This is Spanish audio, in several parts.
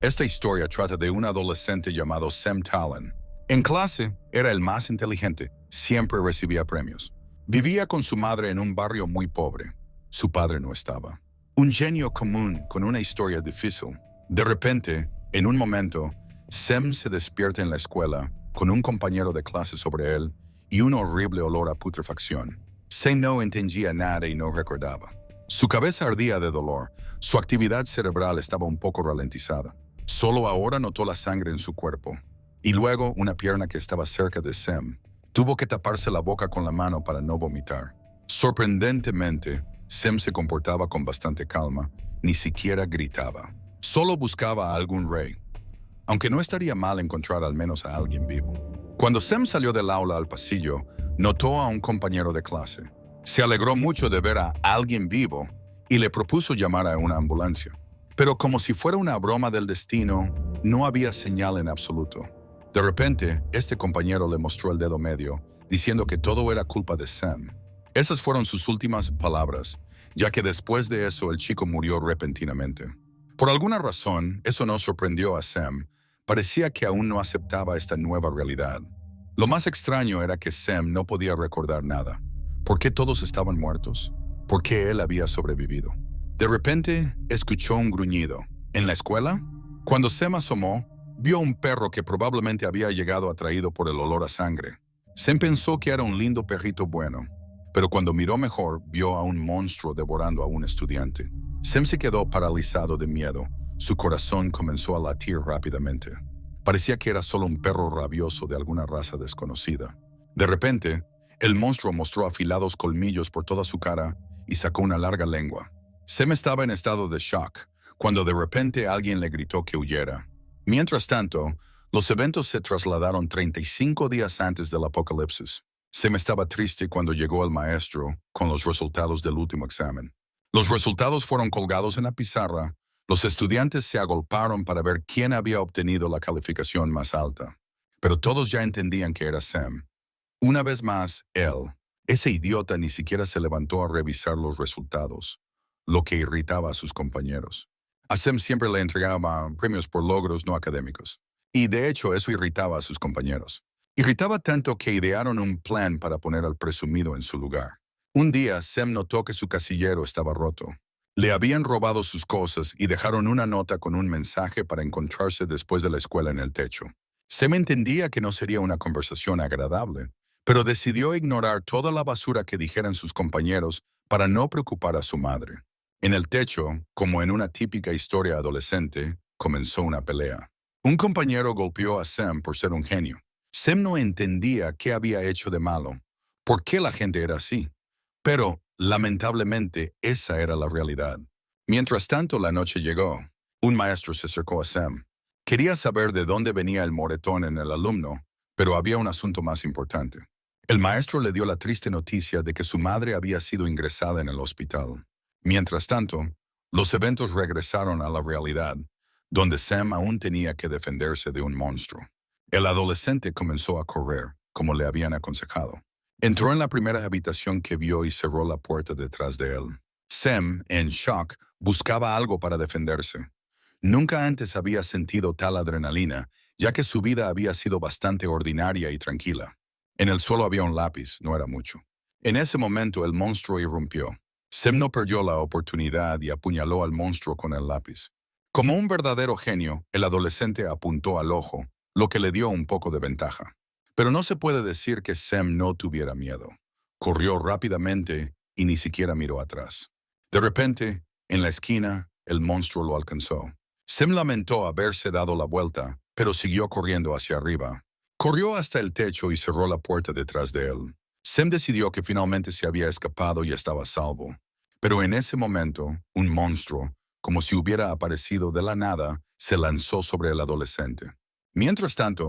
Esta historia trata de un adolescente llamado Sam Talon. En clase, era el más inteligente, siempre recibía premios. Vivía con su madre en un barrio muy pobre. Su padre no estaba. Un genio común con una historia difícil. De repente, en un momento, Sam se despierta en la escuela con un compañero de clase sobre él y un horrible olor a putrefacción. Sam no entendía nada y no recordaba. Su cabeza ardía de dolor. Su actividad cerebral estaba un poco ralentizada. Solo ahora notó la sangre en su cuerpo. Y luego una pierna que estaba cerca de Sam. Tuvo que taparse la boca con la mano para no vomitar. Sorprendentemente, Sam se comportaba con bastante calma, ni siquiera gritaba. Solo buscaba a algún rey. Aunque no estaría mal encontrar al menos a alguien vivo. Cuando Sam salió del aula al pasillo, notó a un compañero de clase. Se alegró mucho de ver a alguien vivo y le propuso llamar a una ambulancia. Pero como si fuera una broma del destino, no había señal en absoluto. De repente, este compañero le mostró el dedo medio, diciendo que todo era culpa de Sam. Esas fueron sus últimas palabras, ya que después de eso el chico murió repentinamente. Por alguna razón, eso no sorprendió a Sam. Parecía que aún no aceptaba esta nueva realidad. Lo más extraño era que Sam no podía recordar nada. ¿Por qué todos estaban muertos? ¿Por qué él había sobrevivido? De repente, escuchó un gruñido. ¿En la escuela? Cuando Sam asomó, vio un perro que probablemente había llegado atraído por el olor a sangre. Sam pensó que era un lindo perrito bueno, pero cuando miró mejor, vio a un monstruo devorando a un estudiante. Sam se quedó paralizado de miedo. Su corazón comenzó a latir rápidamente. Parecía que era solo un perro rabioso de alguna raza desconocida. De repente, el monstruo mostró afilados colmillos por toda su cara y sacó una larga lengua. Sam estaba en estado de shock, cuando de repente alguien le gritó que huyera. Mientras tanto, los eventos se trasladaron 35 días antes del apocalipsis. Sam estaba triste cuando llegó el maestro con los resultados del último examen. Los resultados fueron colgados en la pizarra. Los estudiantes se agolparon para ver quién había obtenido la calificación más alta. Pero todos ya entendían que era Sam. Una vez más, él, ese idiota, ni siquiera se levantó a revisar los resultados, lo que irritaba a sus compañeros. A Sam siempre le entregaban premios por logros no académicos. Y de hecho eso irritaba a sus compañeros. Irritaba tanto que idearon un plan para poner al presumido en su lugar. Un día, Sam notó que su casillero estaba roto. Le habían robado sus cosas y dejaron una nota con un mensaje para encontrarse después de la escuela en el techo. Sam entendía que no sería una conversación agradable, pero decidió ignorar toda la basura que dijeran sus compañeros para no preocupar a su madre. En el techo, como en una típica historia adolescente, comenzó una pelea. Un compañero golpeó a Sam por ser un genio. Sam no entendía qué había hecho de malo, por qué la gente era así. Pero, lamentablemente, esa era la realidad. Mientras tanto, la noche llegó. Un maestro se acercó a Sam. Quería saber de dónde venía el moretón en el alumno, pero había un asunto más importante. El maestro le dio la triste noticia de que su madre había sido ingresada en el hospital. Mientras tanto, los eventos regresaron a la realidad, donde Sam aún tenía que defenderse de un monstruo. El adolescente comenzó a correr, como le habían aconsejado. Entró en la primera habitación que vio y cerró la puerta detrás de él. Sam, en shock, buscaba algo para defenderse. Nunca antes había sentido tal adrenalina, ya que su vida había sido bastante ordinaria y tranquila. En el suelo había un lápiz, no era mucho. En ese momento el monstruo irrumpió. Sam no perdió la oportunidad y apuñaló al monstruo con el lápiz. Como un verdadero genio, el adolescente apuntó al ojo, lo que le dio un poco de ventaja. Pero no se puede decir que Sam no tuviera miedo. Corrió rápidamente y ni siquiera miró atrás. De repente, en la esquina, el monstruo lo alcanzó. Sam lamentó haberse dado la vuelta, pero siguió corriendo hacia arriba. Corrió hasta el techo y cerró la puerta detrás de él. Sam decidió que finalmente se había escapado y estaba a salvo. Pero en ese momento, un monstruo, como si hubiera aparecido de la nada, se lanzó sobre el adolescente. Mientras tanto,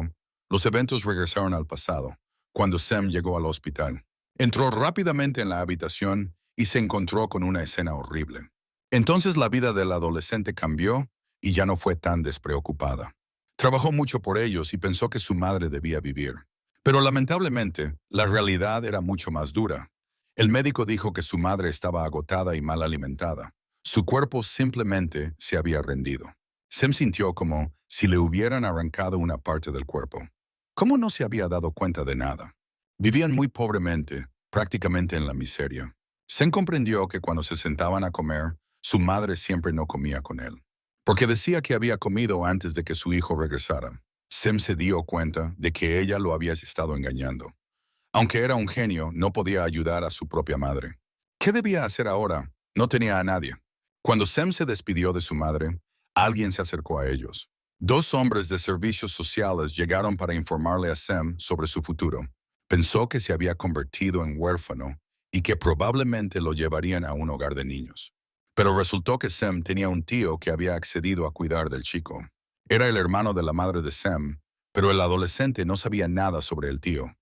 los eventos regresaron al pasado, cuando Sam llegó al hospital. Entró rápidamente en la habitación y se encontró con una escena horrible. Entonces la vida del adolescente cambió y ya no fue tan despreocupada. Trabajó mucho por ellos y pensó que su madre debía vivir. Pero lamentablemente, la realidad era mucho más dura. El médico dijo que su madre estaba agotada y mal alimentada. Su cuerpo simplemente se había rendido. Sem sintió como si le hubieran arrancado una parte del cuerpo. ¿Cómo no se había dado cuenta de nada? Vivían muy pobremente, prácticamente en la miseria. Sem comprendió que cuando se sentaban a comer, su madre siempre no comía con él, porque decía que había comido antes de que su hijo regresara. Sem se dio cuenta de que ella lo había estado engañando. Aunque era un genio, no podía ayudar a su propia madre. ¿Qué debía hacer ahora? No tenía a nadie. Cuando Sem se despidió de su madre, alguien se acercó a ellos. Dos hombres de servicios sociales llegaron para informarle a Sem sobre su futuro. Pensó que se había convertido en huérfano y que probablemente lo llevarían a un hogar de niños. Pero resultó que Sem tenía un tío que había accedido a cuidar del chico. Era el hermano de la madre de Sem, pero el adolescente no sabía nada sobre el tío.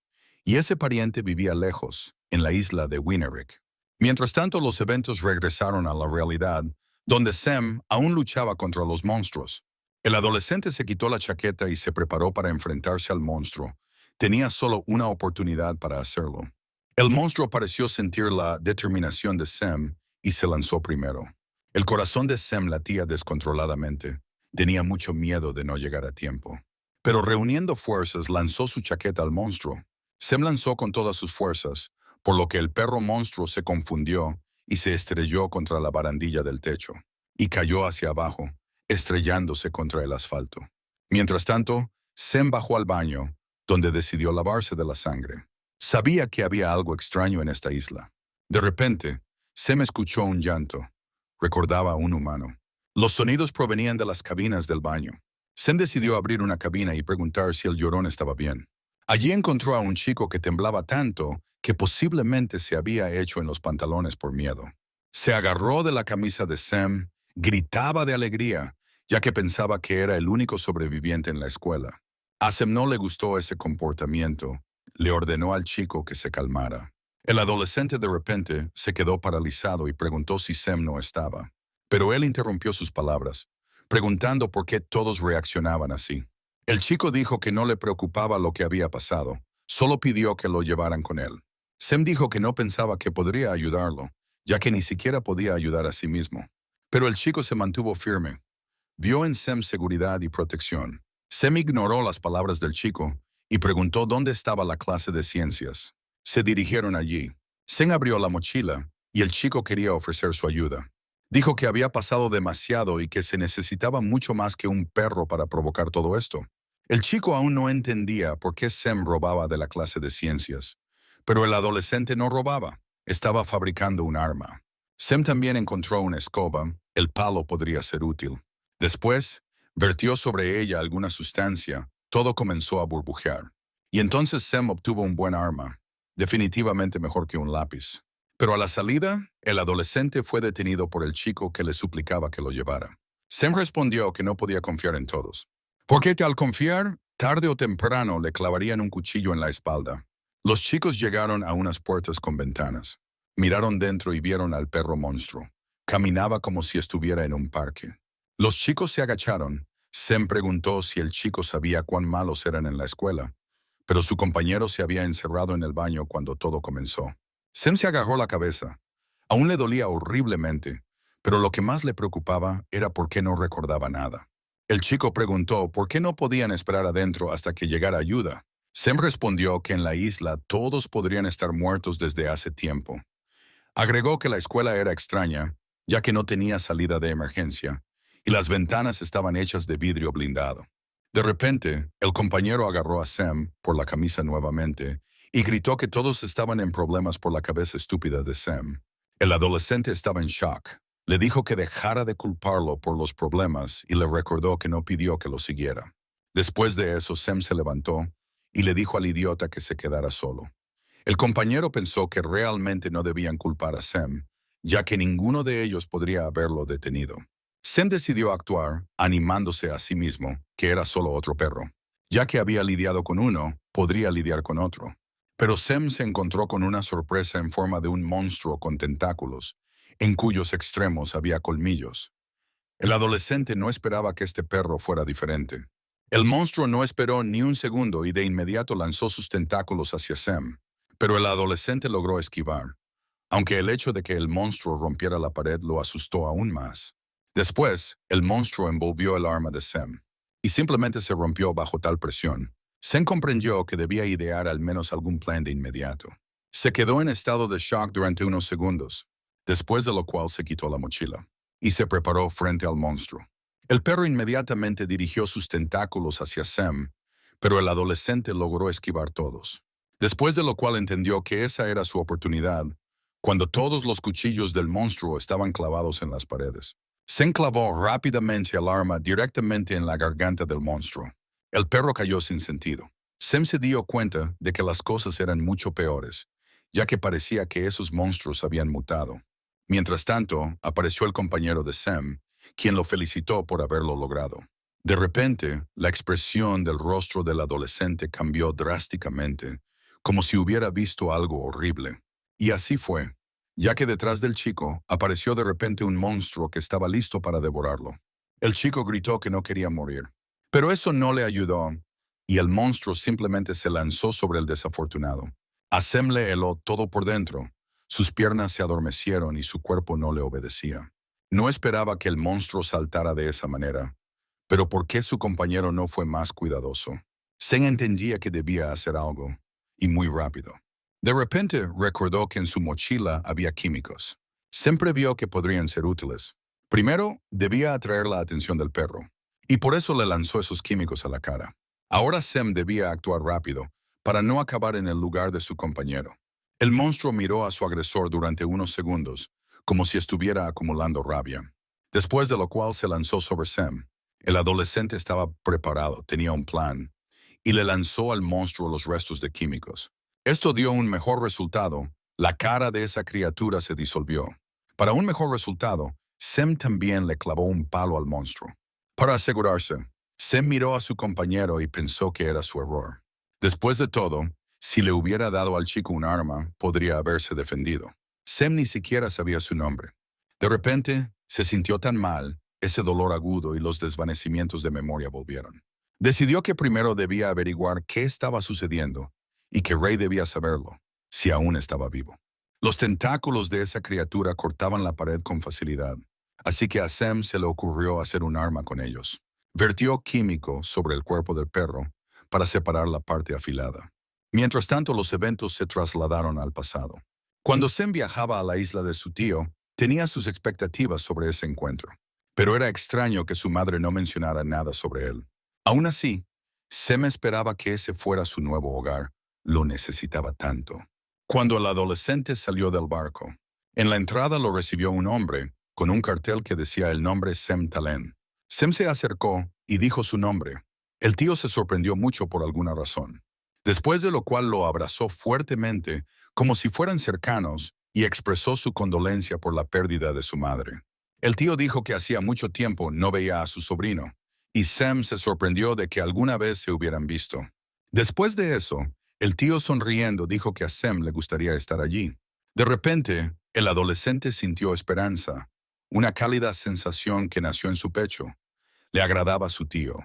Y ese pariente vivía lejos, en la isla de Winnerik. Mientras tanto, los eventos regresaron a la realidad, donde Sem aún luchaba contra los monstruos. El adolescente se quitó la chaqueta y se preparó para enfrentarse al monstruo. Tenía solo una oportunidad para hacerlo. El monstruo pareció sentir la determinación de Sem y se lanzó primero. El corazón de Sem latía descontroladamente. Tenía mucho miedo de no llegar a tiempo. Pero reuniendo fuerzas lanzó su chaqueta al monstruo. Sem lanzó con todas sus fuerzas, por lo que el perro monstruo se confundió y se estrelló contra la barandilla del techo, y cayó hacia abajo, estrellándose contra el asfalto. Mientras tanto, Sem bajó al baño, donde decidió lavarse de la sangre. Sabía que había algo extraño en esta isla. De repente, Sem escuchó un llanto. Recordaba a un humano. Los sonidos provenían de las cabinas del baño. Sem decidió abrir una cabina y preguntar si el llorón estaba bien. Allí encontró a un chico que temblaba tanto que posiblemente se había hecho en los pantalones por miedo. Se agarró de la camisa de Sem, gritaba de alegría, ya que pensaba que era el único sobreviviente en la escuela. A Sem no le gustó ese comportamiento. Le ordenó al chico que se calmara. El adolescente de repente se quedó paralizado y preguntó si Sem no estaba. Pero él interrumpió sus palabras, preguntando por qué todos reaccionaban así. El chico dijo que no le preocupaba lo que había pasado, solo pidió que lo llevaran con él. Sem dijo que no pensaba que podría ayudarlo, ya que ni siquiera podía ayudar a sí mismo. Pero el chico se mantuvo firme. Vio en Sem seguridad y protección. Sem ignoró las palabras del chico y preguntó dónde estaba la clase de ciencias. Se dirigieron allí. Sem abrió la mochila y el chico quería ofrecer su ayuda. Dijo que había pasado demasiado y que se necesitaba mucho más que un perro para provocar todo esto. El chico aún no entendía por qué Sem robaba de la clase de ciencias. Pero el adolescente no robaba, estaba fabricando un arma. Sem también encontró una escoba, el palo podría ser útil. Después, vertió sobre ella alguna sustancia, todo comenzó a burbujear. Y entonces Sem obtuvo un buen arma, definitivamente mejor que un lápiz. Pero a la salida, el adolescente fue detenido por el chico que le suplicaba que lo llevara. Sem respondió que no podía confiar en todos, porque al confiar, tarde o temprano le clavarían un cuchillo en la espalda. Los chicos llegaron a unas puertas con ventanas. Miraron dentro y vieron al perro monstruo. Caminaba como si estuviera en un parque. Los chicos se agacharon. Sem preguntó si el chico sabía cuán malos eran en la escuela, pero su compañero se había encerrado en el baño cuando todo comenzó. Sem se agarró la cabeza. Aún le dolía horriblemente, pero lo que más le preocupaba era por qué no recordaba nada. El chico preguntó por qué no podían esperar adentro hasta que llegara ayuda. Sem respondió que en la isla todos podrían estar muertos desde hace tiempo. Agregó que la escuela era extraña, ya que no tenía salida de emergencia, y las ventanas estaban hechas de vidrio blindado. De repente, el compañero agarró a Sem por la camisa nuevamente y gritó que todos estaban en problemas por la cabeza estúpida de Sem. El adolescente estaba en shock. Le dijo que dejara de culparlo por los problemas y le recordó que no pidió que lo siguiera. Después de eso, Sem se levantó y le dijo al idiota que se quedara solo. El compañero pensó que realmente no debían culpar a Sem, ya que ninguno de ellos podría haberlo detenido. Sem decidió actuar, animándose a sí mismo, que era solo otro perro. Ya que había lidiado con uno, podría lidiar con otro. Pero Sem se encontró con una sorpresa en forma de un monstruo con tentáculos, en cuyos extremos había colmillos. El adolescente no esperaba que este perro fuera diferente. El monstruo no esperó ni un segundo y de inmediato lanzó sus tentáculos hacia Sem, pero el adolescente logró esquivar, aunque el hecho de que el monstruo rompiera la pared lo asustó aún más. Después, el monstruo envolvió el arma de Sem y simplemente se rompió bajo tal presión. Sem comprendió que debía idear al menos algún plan de inmediato. Se quedó en estado de shock durante unos segundos, después de lo cual se quitó la mochila y se preparó frente al monstruo. El perro inmediatamente dirigió sus tentáculos hacia Sem, pero el adolescente logró esquivar todos. Después de lo cual entendió que esa era su oportunidad, cuando todos los cuchillos del monstruo estaban clavados en las paredes. Se enclavó rápidamente el arma directamente en la garganta del monstruo. El perro cayó sin sentido. Sem se dio cuenta de que las cosas eran mucho peores, ya que parecía que esos monstruos habían mutado. Mientras tanto, apareció el compañero de Sem, quien lo felicitó por haberlo logrado. De repente, la expresión del rostro del adolescente cambió drásticamente, como si hubiera visto algo horrible. Y así fue, ya que detrás del chico apareció de repente un monstruo que estaba listo para devorarlo. El chico gritó que no quería morir, pero eso no le ayudó, y el monstruo simplemente se lanzó sobre el desafortunado. A Sem le heló todo por dentro. Sus piernas se adormecieron y su cuerpo no le obedecía. No esperaba que el monstruo saltara de esa manera, pero ¿por qué su compañero no fue más cuidadoso? Sem entendía que debía hacer algo, y muy rápido. De repente recordó que en su mochila había químicos. Siempre vio que podrían ser útiles. Primero, debía atraer la atención del perro, y por eso le lanzó esos químicos a la cara. Ahora Sem debía actuar rápido, para no acabar en el lugar de su compañero. El monstruo miró a su agresor durante unos segundos, como si estuviera acumulando rabia. Después de lo cual se lanzó sobre Sem. El adolescente estaba preparado, tenía un plan, y le lanzó al monstruo los restos de químicos. Esto dio un mejor resultado. La cara de esa criatura se disolvió. Para un mejor resultado, Sem también le clavó un palo al monstruo. Para asegurarse, Sem miró a su compañero y pensó que era su error. Después de todo, si le hubiera dado al chico un arma, podría haberse defendido. Sem ni siquiera sabía su nombre. De repente, se sintió tan mal, ese dolor agudo y los desvanecimientos de memoria volvieron. Decidió que primero debía averiguar qué estaba sucediendo y que Ray debía saberlo, si aún estaba vivo. Los tentáculos de esa criatura cortaban la pared con facilidad, así que a Sem se le ocurrió hacer un arma con ellos. Vertió químico sobre el cuerpo del perro para separar la parte afilada. Mientras tanto, los eventos se trasladaron al pasado. Cuando Sem viajaba a la isla de su tío, tenía sus expectativas sobre ese encuentro, pero era extraño que su madre no mencionara nada sobre él. Aún así, Sem esperaba que ese fuera su nuevo hogar. Lo necesitaba tanto. Cuando el adolescente salió del barco, en la entrada lo recibió un hombre con un cartel que decía el nombre Sem Talon. Sem se acercó y dijo su nombre. El tío se sorprendió mucho por alguna razón, después de lo cual lo abrazó fuertemente como si fueran cercanos y expresó su condolencia por la pérdida de su madre. El tío dijo que hacía mucho tiempo no veía a su sobrino, y Sem se sorprendió de que alguna vez se hubieran visto. Después de eso, el tío sonriendo dijo que a Sem le gustaría estar allí. De repente, el adolescente sintió esperanza, una cálida sensación que nació en su pecho. Le agradaba a su tío.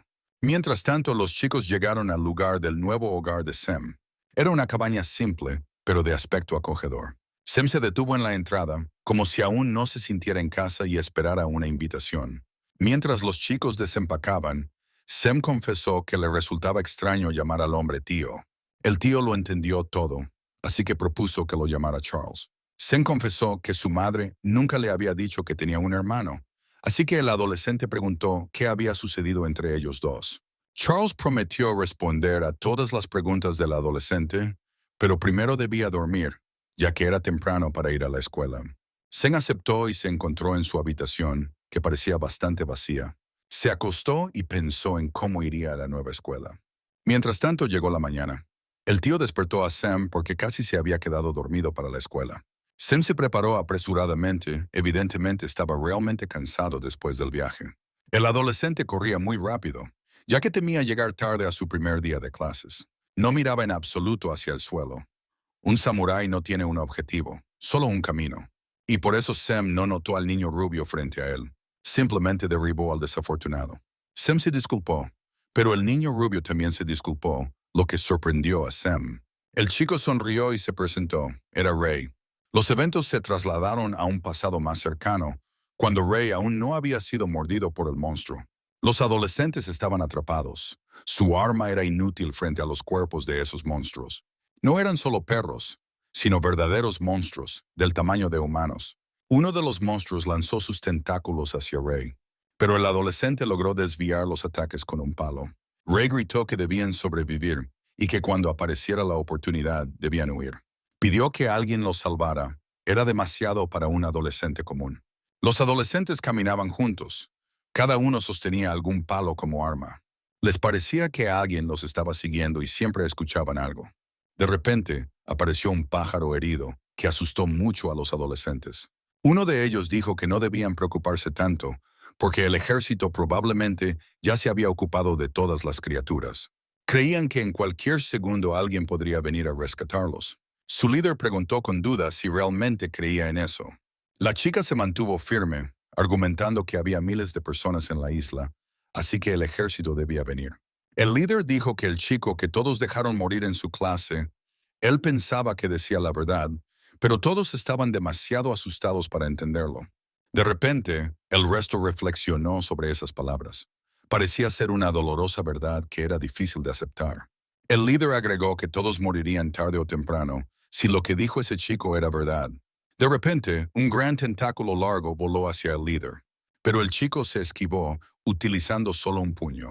Mientras tanto, los chicos llegaron al lugar del nuevo hogar de Sem. Era una cabaña simple, pero de aspecto acogedor. Sem se detuvo en la entrada, como si aún no se sintiera en casa y esperara una invitación. Mientras los chicos desempacaban, Sem confesó que le resultaba extraño llamar al hombre tío. El tío lo entendió todo, así que propuso que lo llamara Charles. Sem confesó que su madre nunca le había dicho que tenía un hermano, así que el adolescente preguntó qué había sucedido entre ellos dos. Charles prometió responder a todas las preguntas del adolescente, pero primero debía dormir, ya que era temprano para ir a la escuela. Sem aceptó y se encontró en su habitación, que parecía bastante vacía. Se acostó y pensó en cómo iría a la nueva escuela. Mientras tanto llegó la mañana. El tío despertó a Sem porque casi se había quedado dormido para la escuela. Sem se preparó apresuradamente, evidentemente estaba realmente cansado después del viaje. El adolescente corría muy rápido, ya que temía llegar tarde a su primer día de clases. No miraba en absoluto hacia el suelo. Un samurái no tiene un objetivo, solo un camino. Y por eso Sem no notó al niño rubio frente a él. Simplemente derribó al desafortunado. Sem se disculpó, pero el niño rubio también se disculpó, lo que sorprendió a Sem. El chico sonrió y se presentó. Era Ray. Los eventos se trasladaron a un pasado más cercano, cuando Ray aún no había sido mordido por el monstruo. Los adolescentes estaban atrapados. Su arma era inútil frente a los cuerpos de esos monstruos. No eran solo perros, sino verdaderos monstruos, del tamaño de humanos. Uno de los monstruos lanzó sus tentáculos hacia Ray, pero el adolescente logró desviar los ataques con un palo. Ray gritó que debían sobrevivir y que cuando apareciera la oportunidad debían huir. Pidió que alguien los salvara. Era demasiado para un adolescente común. Los adolescentes caminaban juntos. Cada uno sostenía algún palo como arma. Les parecía que alguien los estaba siguiendo y siempre escuchaban algo. De repente, apareció un pájaro herido que asustó mucho a los adolescentes. Uno de ellos dijo que no debían preocuparse tanto, porque el ejército probablemente ya se había ocupado de todas las criaturas. Creían que en cualquier segundo alguien podría venir a rescatarlos. Su líder preguntó con duda si realmente creía en eso. La chica se mantuvo firme, argumentando que había miles de personas en la isla, así que el ejército debía venir. El líder dijo que el chico que todos dejaron morir en su clase, él pensaba que decía la verdad, pero todos estaban demasiado asustados para entenderlo. De repente, el resto reflexionó sobre esas palabras. Parecía ser una dolorosa verdad que era difícil de aceptar. El líder agregó que todos morirían tarde o temprano si lo que dijo ese chico era verdad. De repente, un gran tentáculo largo voló hacia el líder, pero el chico se esquivó utilizando solo un puño.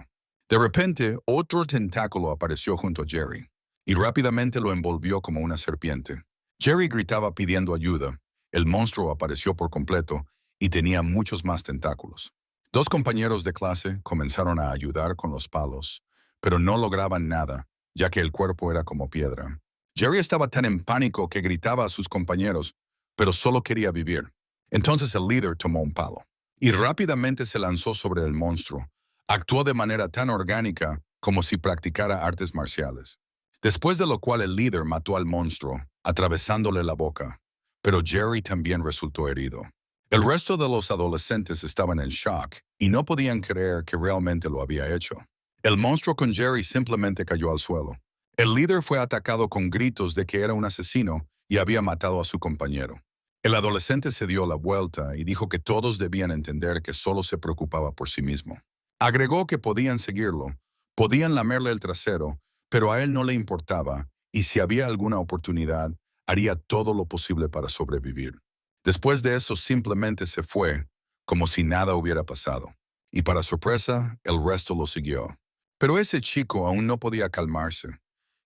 De repente, otro tentáculo apareció junto a Jerry y rápidamente lo envolvió como una serpiente. Jerry gritaba pidiendo ayuda. El monstruo apareció por completo y tenía muchos más tentáculos. Dos compañeros de clase comenzaron a ayudar con los palos, pero no lograban nada, ya que el cuerpo era como piedra. Jerry estaba tan en pánico que gritaba a sus compañeros, pero solo quería vivir. Entonces el líder tomó un palo y rápidamente se lanzó sobre el monstruo. Actuó de manera tan orgánica como si practicara artes marciales. Después de lo cual el líder mató al monstruo, atravesándole la boca, pero Jerry también resultó herido. El resto de los adolescentes estaban en shock y no podían creer que realmente lo había hecho. El monstruo con Jerry simplemente cayó al suelo. El líder fue atacado con gritos de que era un asesino y había matado a su compañero. El adolescente se dio la vuelta y dijo que todos debían entender que solo se preocupaba por sí mismo. Agregó que podían seguirlo, podían lamerle el trasero, pero a él no le importaba y si había alguna oportunidad, haría todo lo posible para sobrevivir. Después de eso simplemente se fue, como si nada hubiera pasado. Y para sorpresa, el resto lo siguió. Pero ese chico aún no podía calmarse,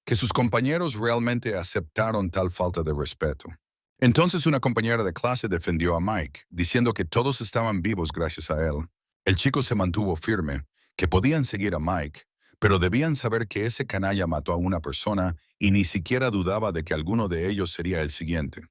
que sus compañeros realmente aceptaron tal falta de respeto. Entonces una compañera de clase defendió a Mike, diciendo que todos estaban vivos gracias a él. El chico se mantuvo firme, que podían seguir a Mike, pero debían saber que ese canalla mató a una persona y ni siquiera dudaba de que alguno de ellos sería el siguiente.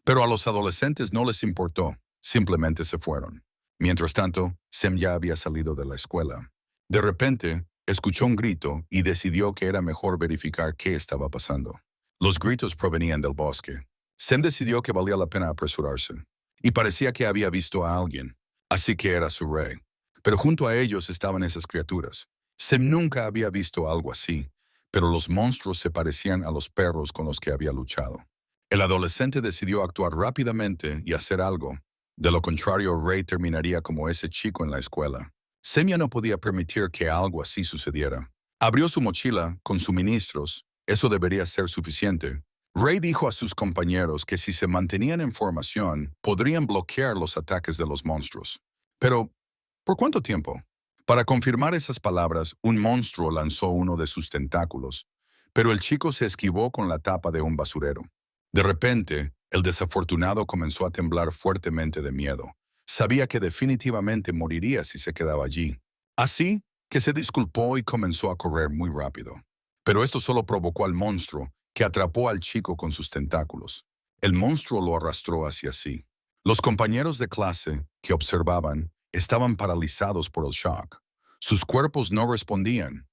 Pero a los adolescentes no les importó, simplemente se fueron. Mientras tanto, Sam ya había salido de la escuela. De repente, escuchó un grito y decidió que era mejor verificar qué estaba pasando. Los gritos provenían del bosque. Sam decidió que valía la pena apresurarse, y parecía que había visto a alguien, así que era su rey. Pero junto a ellos estaban esas criaturas. Sam nunca había visto algo así, pero los monstruos se parecían a los perros con los que había luchado. El adolescente decidió actuar rápidamente y hacer algo. De lo contrario, Ray terminaría como ese chico en la escuela. Sam ya no podía permitir que algo así sucediera. Abrió su mochila con suministros. Eso debería ser suficiente. Ray dijo a sus compañeros que si se mantenían en formación, podrían bloquear los ataques de los monstruos. Pero, ¿por cuánto tiempo? Para confirmar esas palabras, un monstruo lanzó uno de sus tentáculos, pero el chico se esquivó con la tapa de un basurero. De repente, el desafortunado comenzó a temblar fuertemente de miedo. Sabía que definitivamente moriría si se quedaba allí. Así que se disculpó y comenzó a correr muy rápido. Pero esto solo provocó al monstruo, que atrapó al chico con sus tentáculos. El monstruo lo arrastró hacia sí. Los compañeros de clase, que observaban, estaban paralizados por el shock. Sus cuerpos no respondían.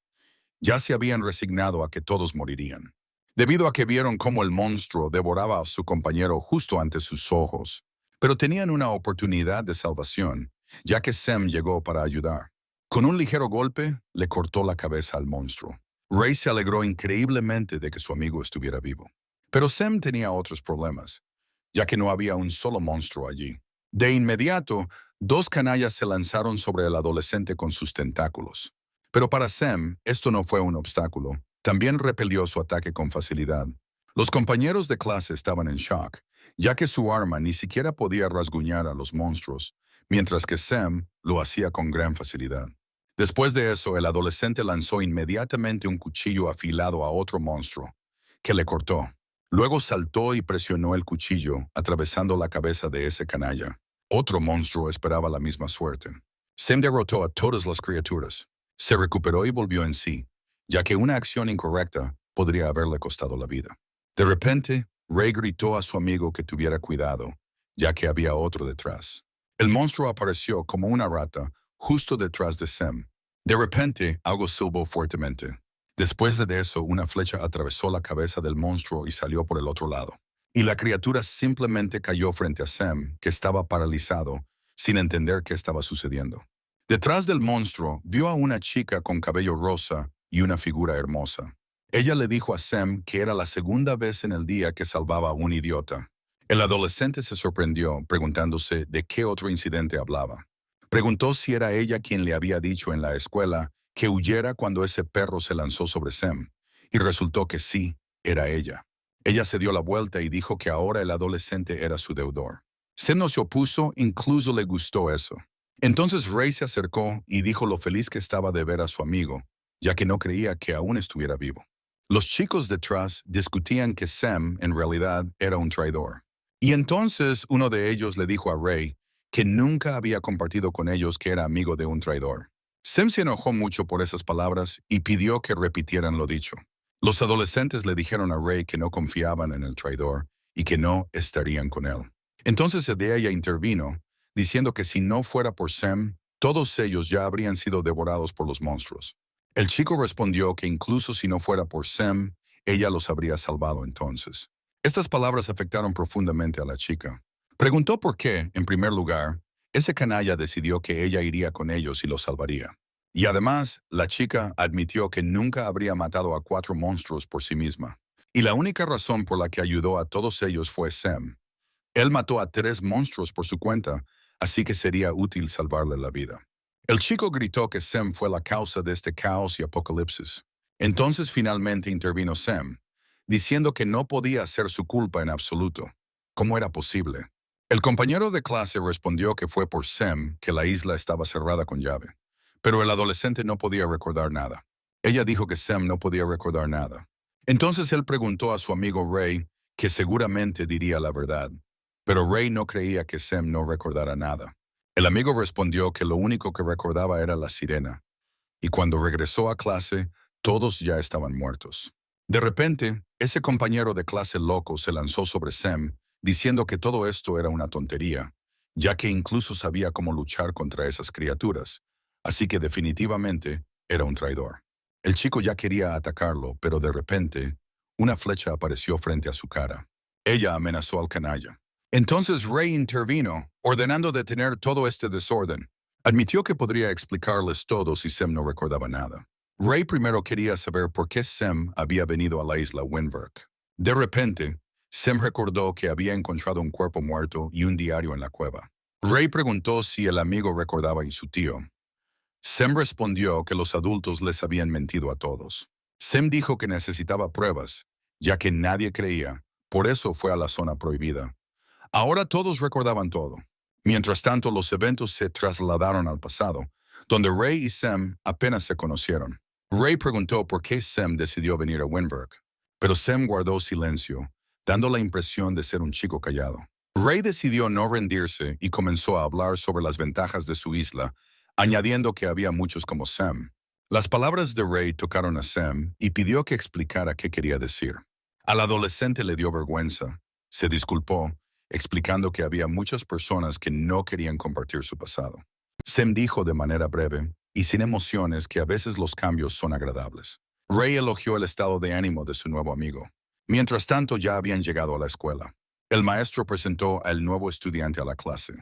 Ya se habían resignado a que todos morirían. Debido a que vieron cómo el monstruo devoraba a su compañero justo ante sus ojos. Pero tenían una oportunidad de salvación, ya que Sam llegó para ayudar. Con un ligero golpe, le cortó la cabeza al monstruo. Ray se alegró increíblemente de que su amigo estuviera vivo. Pero Sam tenía otros problemas, ya que no había un solo monstruo allí. De inmediato, Dos canallas se lanzaron sobre el adolescente con sus tentáculos. Pero para Sam, esto no fue un obstáculo. También repelió su ataque con facilidad. Los compañeros de clase estaban en shock, ya que su arma ni siquiera podía rasguñar a los monstruos, mientras que Sam lo hacía con gran facilidad. Después de eso, el adolescente lanzó inmediatamente un cuchillo afilado a otro monstruo, que le cortó. Luego saltó y presionó el cuchillo, atravesando la cabeza de ese canalla. Otro monstruo esperaba la misma suerte. Sam derrotó a todas las criaturas. Se recuperó y volvió en sí, ya que una acción incorrecta podría haberle costado la vida. De repente, Ray gritó a su amigo que tuviera cuidado, ya que había otro detrás. El monstruo apareció como una rata justo detrás de Sam. De repente, algo silbó fuertemente. Después de eso, una flecha atravesó la cabeza del monstruo y salió por el otro lado. Y la criatura simplemente cayó frente a Sam, que estaba paralizado, sin entender qué estaba sucediendo. Detrás del monstruo, vio a una chica con cabello rosa y una figura hermosa. Ella le dijo a Sam que era la segunda vez en el día que salvaba a un idiota. El adolescente se sorprendió, preguntándose de qué otro incidente hablaba. Preguntó si era ella quien le había dicho en la escuela que huyera cuando ese perro se lanzó sobre Sam, y resultó que sí, era ella. Ella se dio la vuelta y dijo que ahora el adolescente era su deudor. Sam no se opuso, incluso le gustó eso. Entonces Ray se acercó y dijo lo feliz que estaba de ver a su amigo, ya que no creía que aún estuviera vivo. Los chicos detrás discutían que Sam en realidad era un traidor. Y entonces uno de ellos le dijo a Ray que nunca había compartido con ellos que era amigo de un traidor. Sam se enojó mucho por esas palabras y pidió que repitieran lo dicho. Los adolescentes le dijeron a Ray que no confiaban en el traidor y que no estarían con él. Entonces ella intervino, diciendo que si no fuera por Sam, todos ellos ya habrían sido devorados por los monstruos. El chico respondió que incluso si no fuera por Sam, ella los habría salvado entonces. Estas palabras afectaron profundamente a la chica. Preguntó por qué, en primer lugar, ese canalla decidió que ella iría con ellos y los salvaría. Y además, la chica admitió que nunca habría matado a 4 monstruos por sí misma. Y la única razón por la que ayudó a todos ellos fue Sam. Él mató a 3 monstruos por su cuenta, así que sería útil salvarle la vida. El chico gritó que Sam fue la causa de este caos y apocalipsis. Entonces finalmente intervino Sam, diciendo que no podía ser su culpa en absoluto. ¿Cómo era posible? El compañero de clase respondió que fue por Sam que la isla estaba cerrada con llave, pero el adolescente no podía recordar nada. Ella dijo que Sam no podía recordar nada. Entonces él preguntó a su amigo Ray, que seguramente diría la verdad, pero Ray no creía que Sam no recordara nada. El amigo respondió que lo único que recordaba era la sirena, y cuando regresó a clase, todos ya estaban muertos. De repente, ese compañero de clase loco se lanzó sobre Sam, diciendo que todo esto era una tontería, ya que incluso sabía cómo luchar contra esas criaturas, así que definitivamente era un traidor. El chico ya quería atacarlo, pero de repente, una flecha apareció frente a su cara. Ella amenazó al canalla. Entonces Ray intervino, ordenando detener todo este desorden. Admitió que podría explicarles todo si Sam no recordaba nada. Ray primero quería saber por qué Sam había venido a la isla Windberg. De repente, Sam recordó que había encontrado un cuerpo muerto y un diario en la cueva. Ray preguntó si el amigo recordaba a su tío. Sam respondió que los adultos les habían mentido a todos. Sam dijo que necesitaba pruebas, ya que nadie creía, por eso fue a la zona prohibida. Ahora todos recordaban todo. Mientras tanto, los eventos se trasladaron al pasado, donde Ray y Sam apenas se conocieron. Ray preguntó por qué Sam decidió venir a Windberg, pero Sam guardó silencio, dando la impresión de ser un chico callado. Ray decidió no rendirse y comenzó a hablar sobre las ventajas de su isla, añadiendo que había muchos como Sam. Las palabras de Ray tocaron a Sam y pidió que explicara qué quería decir. Al adolescente le dio vergüenza. Se disculpó, explicando que había muchas personas que no querían compartir su pasado. Sam dijo de manera breve y sin emociones que a veces los cambios son agradables. Ray elogió el estado de ánimo de su nuevo amigo. Mientras tanto, ya habían llegado a la escuela. El maestro presentó al nuevo estudiante a la clase.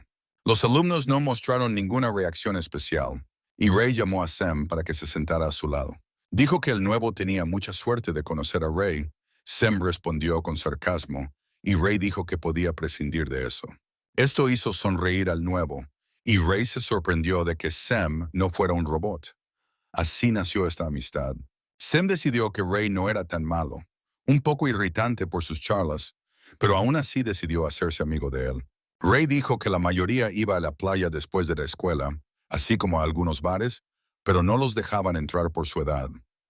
Los alumnos no mostraron ninguna reacción especial, y Ray llamó a Sam para que se sentara a su lado. Dijo que el nuevo tenía mucha suerte de conocer a Ray. Sam respondió con sarcasmo, y Ray dijo que podía prescindir de eso. Esto hizo sonreír al nuevo, y Ray se sorprendió de que Sam no fuera un robot. Así nació esta amistad. Sam decidió que Ray no era tan malo, un poco irritante por sus charlas, pero aún así decidió hacerse amigo de él. Ray dijo que la mayoría iba a la playa después de la escuela, así como a algunos bares, pero no los dejaban entrar por su edad.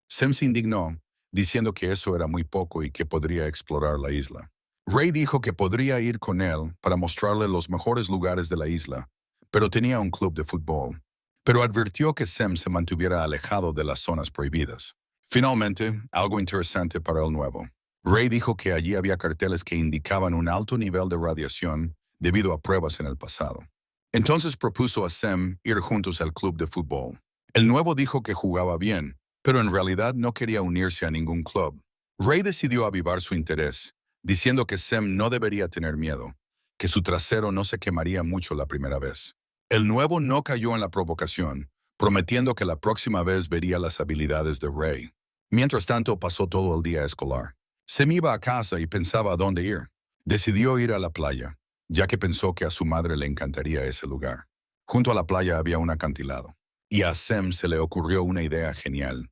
Sam se indignó, diciendo que eso era muy poco y que podría explorar la isla. Ray dijo que podría ir con él para mostrarle los mejores lugares de la isla, pero tenía un club de fútbol. Pero advirtió que Sam se mantuviera alejado de las zonas prohibidas. Finalmente, algo interesante para el nuevo. Ray dijo que allí había carteles que indicaban un alto nivel de radiación debido a pruebas en el pasado. Entonces propuso a Sam ir juntos al club de fútbol. El nuevo dijo que jugaba bien, pero en realidad no quería unirse a ningún club. Ray decidió avivar su interés, diciendo que Sam no debería tener miedo, que su trasero no se quemaría mucho la primera vez. El nuevo no cayó en la provocación, prometiendo que la próxima vez vería las habilidades de Ray. Mientras tanto, pasó todo el día escolar. Sam iba a casa y pensaba a dónde ir. Decidió ir a la playa, ya que pensó que a su madre le encantaría ese lugar. Junto a la playa había un acantilado, y a Sam se le ocurrió una idea genial.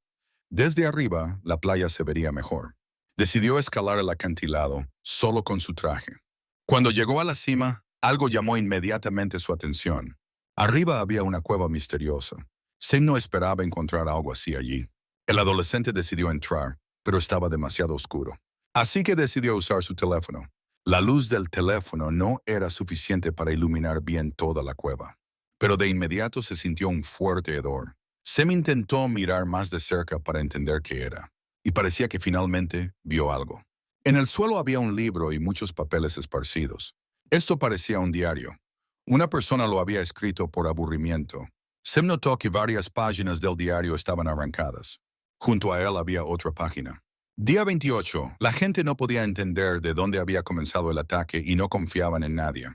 Desde arriba, la playa se vería mejor. Decidió escalar el acantilado, solo con su traje. Cuando llegó a la cima, algo llamó inmediatamente su atención. Arriba había una cueva misteriosa. Sam no esperaba encontrar algo así allí. El adolescente decidió entrar, pero estaba demasiado oscuro. Así que decidió usar su teléfono. La luz del teléfono no era suficiente para iluminar bien toda la cueva, pero de inmediato se sintió un fuerte hedor. Sam intentó mirar más de cerca para entender qué era, y parecía que finalmente vio algo. En el suelo había un libro y muchos papeles esparcidos. Esto parecía un diario. Una persona lo había escrito por aburrimiento. Sam notó que varias páginas del diario estaban arrancadas. Junto a él había otra página. Día 28. La gente no podía entender de dónde había comenzado el ataque y no confiaban en nadie.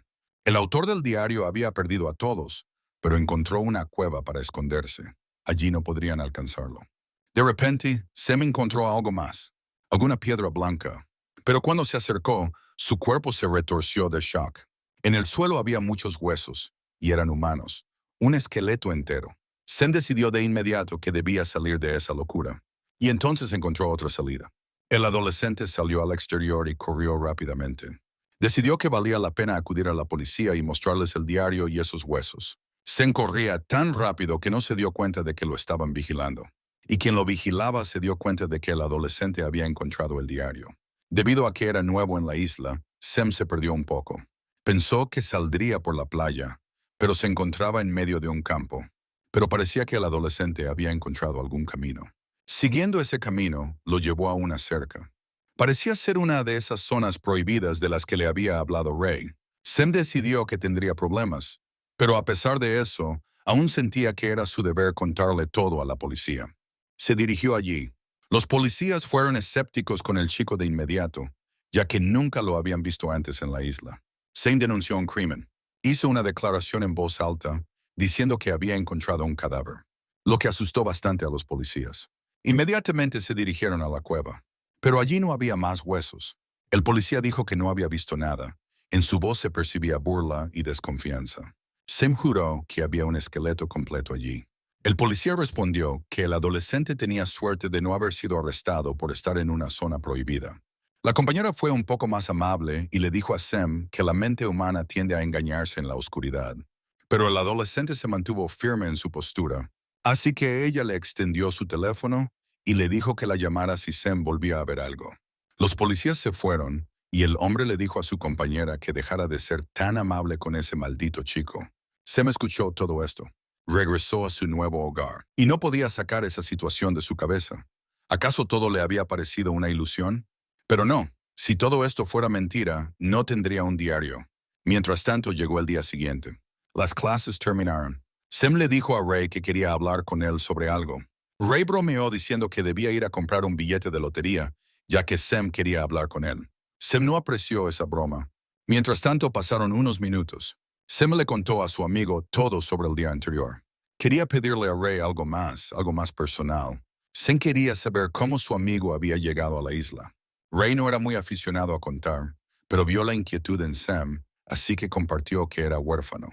El autor del diario había perdido a todos, pero encontró una cueva para esconderse. Allí no podrían alcanzarlo. De repente, Sam encontró algo más, alguna piedra blanca. Pero cuando se acercó, su cuerpo se retorció de shock. En el suelo había muchos huesos, y eran humanos, un esqueleto entero. Sam decidió de inmediato que debía salir de esa locura, y entonces encontró otra salida. El adolescente salió al exterior y corrió rápidamente. Decidió que valía la pena acudir a la policía y mostrarles el diario y esos huesos. Sam corría tan rápido que no se dio cuenta de que lo estaban vigilando, y quien lo vigilaba se dio cuenta de que el adolescente había encontrado el diario. Debido a que era nuevo en la isla, Sam se perdió un poco. Pensó que saldría por la playa, pero se encontraba en medio de un campo. Pero parecía que el adolescente había encontrado algún camino. Siguiendo ese camino, lo llevó a una cerca. Parecía ser una de esas zonas prohibidas de las que le había hablado Ray. Sam decidió que tendría problemas, pero a pesar de eso, aún sentía que era su deber contarle todo a la policía. Se dirigió allí. Los policías fueron escépticos con el chico de inmediato, ya que nunca lo habían visto antes en la isla. Sam denunció un crimen. Hizo una declaración en voz alta, diciendo que había encontrado un cadáver, lo que asustó bastante a los policías. Inmediatamente se dirigieron a la cueva, pero allí no había más huesos. El policía dijo que no había visto nada. En su voz se percibía burla y desconfianza. Sam juró que había un esqueleto completo allí. El policía respondió que el adolescente tenía suerte de no haber sido arrestado por estar en una zona prohibida. La compañera fue un poco más amable y le dijo a Sam que la mente humana tiende a engañarse en la oscuridad. Pero el adolescente se mantuvo firme en su postura, así que ella le extendió su teléfono y le dijo que la llamara si Sam volvía a ver algo. Los policías se fueron y el hombre le dijo a su compañera que dejara de ser tan amable con ese maldito chico. Sam escuchó todo esto. Regresó a su nuevo hogar y no podía sacar esa situación de su cabeza. ¿Acaso todo le había parecido una ilusión? Pero no, si todo esto fuera mentira, no tendría un diario. Mientras tanto, llegó el día siguiente. Las clases terminaron. Sam le dijo a Ray que quería hablar con él sobre algo. Ray bromeó diciendo que debía ir a comprar un billete de lotería, ya que Sam quería hablar con él. Sam no apreció esa broma. Mientras tanto, pasaron unos minutos. Sam le contó a su amigo todo sobre el día anterior. Quería pedirle a Ray algo más personal. Sam quería saber cómo su amigo había llegado a la isla. Ray no era muy aficionado a contar, pero vio la inquietud en Sam, así que compartió que era huérfano.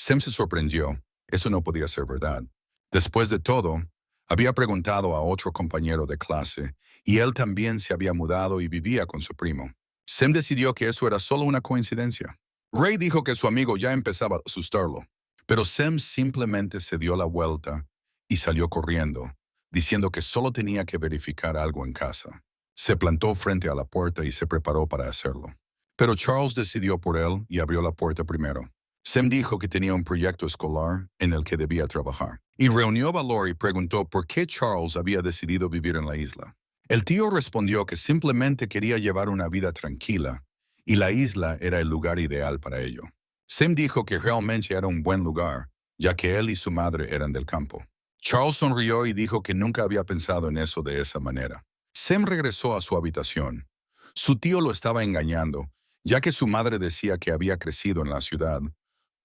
Sem se sorprendió. Eso no podía ser verdad. Después de todo, había preguntado a otro compañero de clase, y él también se había mudado y vivía con su primo. Sem decidió que eso era solo una coincidencia. Ray dijo que su amigo ya empezaba a asustarlo, pero Sem simplemente se dio la vuelta y salió corriendo, diciendo que solo tenía que verificar algo en casa. Se plantó frente a la puerta y se preparó para hacerlo. Pero Charles decidió por él y abrió la puerta primero. Sem dijo que tenía un proyecto escolar en el que debía trabajar, y reunió valor y preguntó por qué Charles había decidido vivir en la isla. El tío respondió que simplemente quería llevar una vida tranquila, y la isla era el lugar ideal para ello. Sem dijo que realmente era un buen lugar, ya que él y su madre eran del campo. Charles sonrió y dijo que nunca había pensado en eso de esa manera. Sem regresó a su habitación. Su tío lo estaba engañando, ya que su madre decía que había crecido en la ciudad.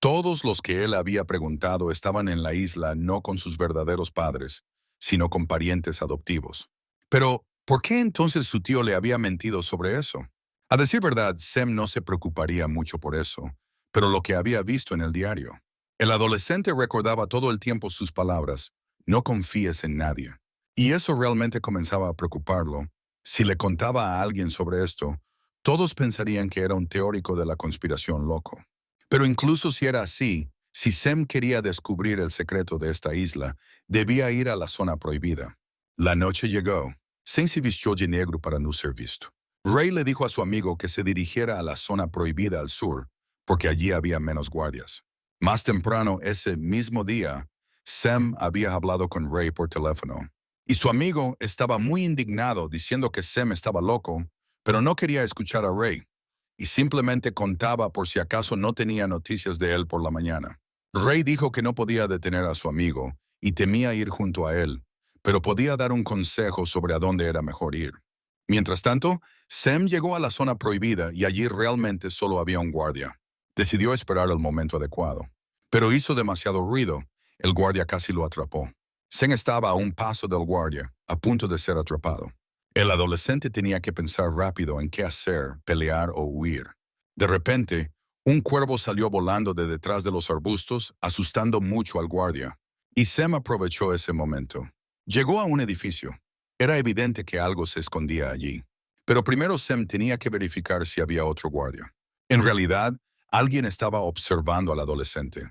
Todos los que él había preguntado estaban en la isla no con sus verdaderos padres, sino con parientes adoptivos. Pero, ¿por qué entonces su tío le había mentido sobre eso? A decir verdad, Sem no se preocuparía mucho por eso, pero lo que había visto en el diario. El adolescente recordaba todo el tiempo sus palabras, no confíes en nadie. Y eso realmente comenzaba a preocuparlo. Si le contaba a alguien sobre esto, todos pensarían que era un teórico de la conspiración loco. Pero incluso si era así, si Sem quería descubrir el secreto de esta isla, debía ir a la zona prohibida. La noche llegó. Sem se vistió de negro para no ser visto. Ray le dijo a su amigo que se dirigiera a la zona prohibida al sur, porque allí había menos guardias. Más temprano ese mismo día, Sem había hablado con Ray por teléfono, y su amigo estaba muy indignado diciendo que Sem estaba loco, pero no quería escuchar a Ray, y simplemente contaba por si acaso no tenía noticias de él por la mañana. Ray dijo que no podía detener a su amigo y temía ir junto a él, pero podía dar un consejo sobre a dónde era mejor ir. Mientras tanto, Sem llegó a la zona prohibida y allí realmente solo había un guardia. Decidió esperar el momento adecuado, pero hizo demasiado ruido. El guardia casi lo atrapó. Sem estaba a un paso del guardia, a punto de ser atrapado. El adolescente tenía que pensar rápido en qué hacer, pelear o huir. De repente, un cuervo salió volando de detrás de los arbustos, asustando mucho al guardia. Y Sem aprovechó ese momento. Llegó a un edificio. Era evidente que algo se escondía allí. Pero primero Sem tenía que verificar si había otro guardia. En realidad, alguien estaba observando al adolescente.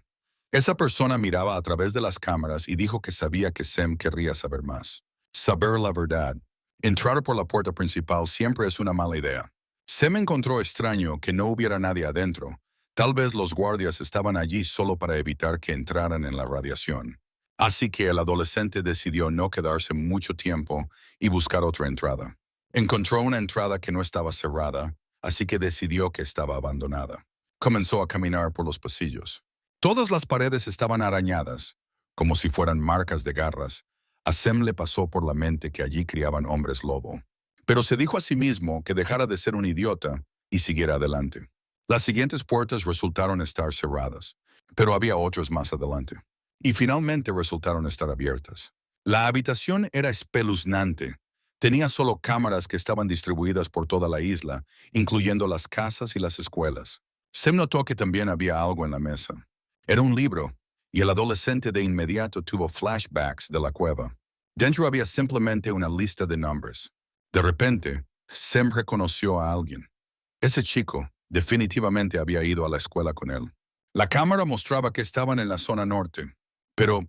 Esa persona miraba a través de las cámaras y dijo que sabía que Sem querría saber más. Saber la verdad. Entrar por la puerta principal siempre es una mala idea. Sem encontró extraño que no hubiera nadie adentro. Tal vez los guardias estaban allí solo para evitar que entraran en la radiación. Así que el adolescente decidió no quedarse mucho tiempo y buscar otra entrada. Encontró una entrada que no estaba cerrada, así que decidió que estaba abandonada. Comenzó a caminar por los pasillos. Todas las paredes estaban arañadas, como si fueran marcas de garras. A Sem le pasó por la mente que allí criaban hombres lobo. Pero se dijo a sí mismo que dejara de ser un idiota y siguiera adelante. Las siguientes puertas resultaron estar cerradas, pero había otras más adelante. Y finalmente resultaron estar abiertas. La habitación era espeluznante. Tenía solo cámaras que estaban distribuidas por toda la isla, incluyendo las casas y las escuelas. Sem notó que también había algo en la mesa. Era un libro, y el adolescente de inmediato tuvo flashbacks de la cueva. Dentro había simplemente una lista de nombres. De repente, Sem reconoció a alguien. Ese chico definitivamente había ido a la escuela con él. La cámara mostraba que estaban en la zona norte. Pero,